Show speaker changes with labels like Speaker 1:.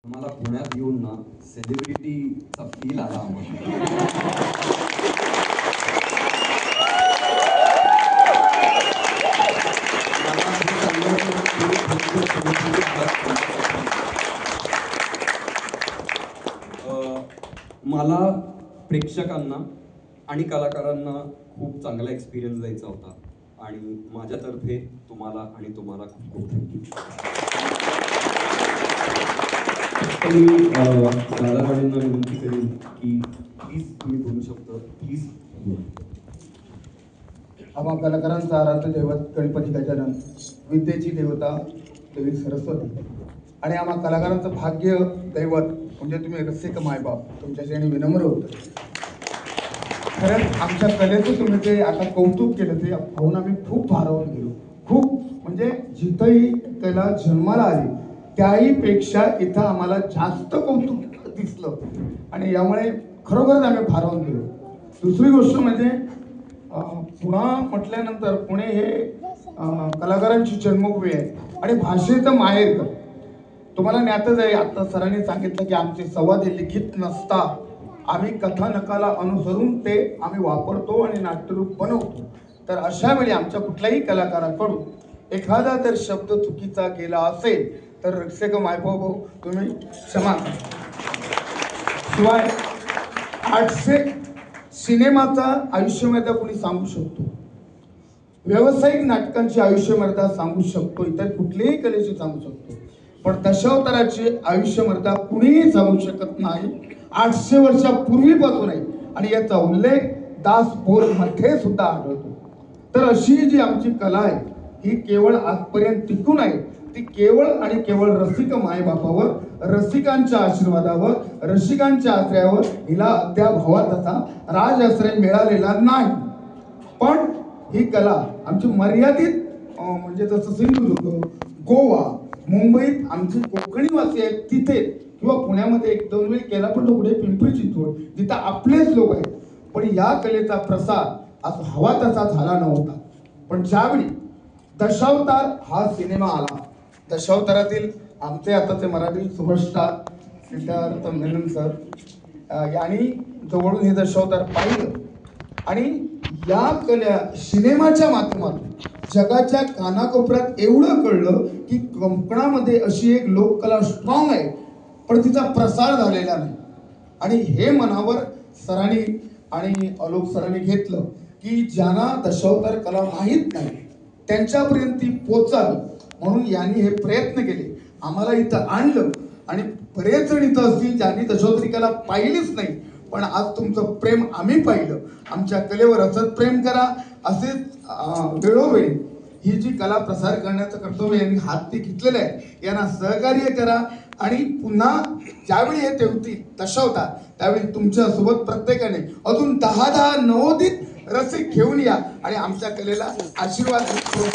Speaker 1: आम्हाला पुण्यात येऊन ना सेलिब्रिटीचा फील आला आम्हाला. मला प्रेक्षकांना आणि कलाकारांना खूप चांगला एक्सपिरियन्स द्यायचा होता आणि माझ्यातर्फे तुम्हाला खूप खूप थँक्यू. मी दादाकडून विनंती करेन की प्लीज तुम्ही बोलू शकता, प्लीज.
Speaker 2: आम्हा कलाकारांचा आराध्य दैवत गणपती गजानन, विद्येची देवता देवी सरस्वती आणि आम्हा कलाकारांचं भाग्य दैवत म्हणजे तुम्ही रसिक मायबाप, तुमच्याशी आणि विनम्र होतं. खरंच आमच्या कलेचं तुम्ही ते आता कौतुक केलं ते पाहून आम्ही खूप भारावून गेलो. खूप म्हणजे जिथंही कला जन्माला आली त्याहीपेक्षा इथं आम्हाला जास्त कौतुक दिसलं आणि यामुळे खरोखरच आम्ही भारावून गेलो. दुसरी गोष्ट म्हणजे पुणा म्हटल्यानंतर पुणे हे कलाकारांची जन्मभूमी आहे आणि भाषेचं माहेरघर. तुम्हाला ज्ञातच आहे, आता सरांनी सांगितलं की आमचे संवाद हे लिखित नसता आम्ही कथानकाला अनुसरून ते आम्ही वापरतो आणि नाट्यरूप बनवतो. तर अशा वेळी आमच्या कुठल्याही कलाकाराकडून एखादा जर शब्द चुकीचा गेला असेल तर रक्षक मायबाबू तुम्ही क्षमा करा. शिवाय 800 सिनेमाचा आयुष्यमर्यादा कोणी सांगू शकतो, व्यावसायिक नाटकांची आयुष्यमर्यादा सांगू शकतो, इतर कुठल्याही कलेची सांगू शकतो, पण दशावताराची आयुष्यमर्यादा कुणीही सांगू शकत नाही. 800 वर्षापूर्वीपासून आहे आणि याचा उल्लेख दासबोध मध्ये सुद्धा आढळतो. तर अशी जी आमची कला आहे ही केवळ आजपर्यंत टिकून आहे, ती केवळ आणि केवळ रसिक मायबापावर, रसिकांच्या आशीर्वादावर, रसिकांच्या आश्रयावर हिला अद्याप हवा तसा राजआश्रय मिळालेला नाही. पण ही कला आमची मर्यादित म्हणजे जसं सिंधुदुर्ग, गोवा, मुंबईत आमची कोकणीवासी आहेत तिथे किंवा पुण्यामध्ये 1-2 वेळी केला, पण तो पुढे पिंपरी चिंचवड जिथं आपलेच लोक आहेत. पण या कलेचा प्रसार आज हवा तसा झाला नव्हता. पण ज्यावेळी दशावतार हा सिनेमा आला, दशावतारातील आमचे आताचे मराठी सुपरस्टार सिद्धार्थ मेनन सर यांनी जवळून हे दशावतार पाहिलं आणि या कला सिनेमाच्या माध्यमातून जगाच्या कानाकोपऱ्यात एवढं कळलं की कोकणामध्ये अशी एक लोककला स्ट्रॉंग आहे पण तिचा प्रसार झालेला नाही. आणि हे मनावर सरांनी आणि आलोक सरांनी घेतलं की ज्यांना दशावतार कला माहीत नाही त्यांच्यापर्यंत ती पोचावी म्हणून यांनी हे प्रयत्न केले, आम्हाला इथं आणलं आणि बरेच जण इथं असतील ज्यांनी दशावतारी कला पाहिलीच नाही, पण आज तुमचं प्रेम आम्ही पाहिलं. आमच्या कलेवर असंच प्रेम करा, असेच वेळोवेळी ही जी कला प्रसार करण्याचं कर्तव्य यांनी हाती घेतलेलं आहे यांना सहकार्य करा आणि पुन्हा ज्यावेळी हे ठेवतील दशावतार त्यावेळी तुमच्या सोबत प्रत्येकाने अजून 10 नवोदित रसिक घेऊन या आणि आमच्या कलेला आशीर्वाद
Speaker 1: देऊ.